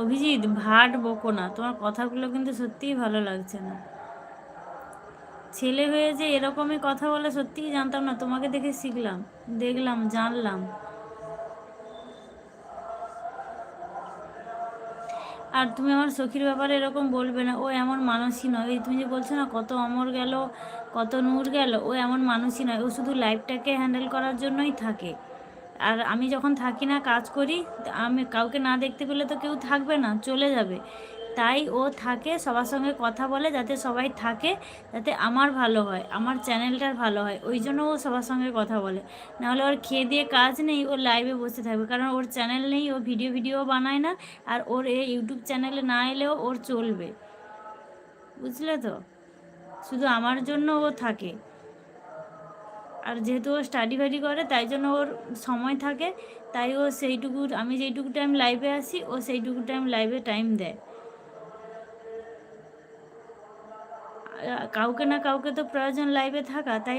অভিজিৎ, ভাট বকো না, তোমার কথাগুলো কিন্তু সত্যিই ভালো লাগছে না। ছেলে হয়ে যে এরকমই কথা বলে সত্যিই জানতাম না, তোমাকে দেখে শিখলাম, দেখলাম, জানলাম। আর তুমি আমার সখীর ব্যাপারে এরকম বলবে না, ও এমন মানুষই নয়। এই তুমি যে বলছো না কত অমর গেল, কত নূর গেল, ও এমন মানুষই নয়। ও শুধু লাইফটাকে হ্যান্ডেল করার জন্যই থাকে। আর আমি যখন থাকি না, কাজ করি, আমি কাউকে না দেখতে পেলে তো কেউ থাকবে না, চলে যাবে। তাই ও থাকে, সবার সঙ্গে কথা বলে, যাতে সবাই থাকে, যাতে আমার ভালো হয়, আমার চ্যানেলটার ভালো হয়, ওই জন্য ও সবার সঙ্গে কথা বলে। নাহলে ওর খেয়ে দিয়ে কাজ নেই, ও লাইভে বসে থাকবে, কারণ ওর চ্যানেল নেই, ও ভিডিও বানায় না। আর ওর এই ইউটিউব চ্যানেলে না এলেও ওর চলবে, বুঝলে তো? শুধু আমার জন্য ও থাকে। আর যেহেতু ও স্টাডি ফাডি করে, তাই জন্য ওর সময় থাকে। তাই ও সেইটুকু, আমি যেইটুকু টাইম লাইভে আসি, ও সেইটুকু টাইম লাইভে টাইম দেয়। কাউকে না কাউকে তো প্রয়োজন লাইভে থাকা, তাই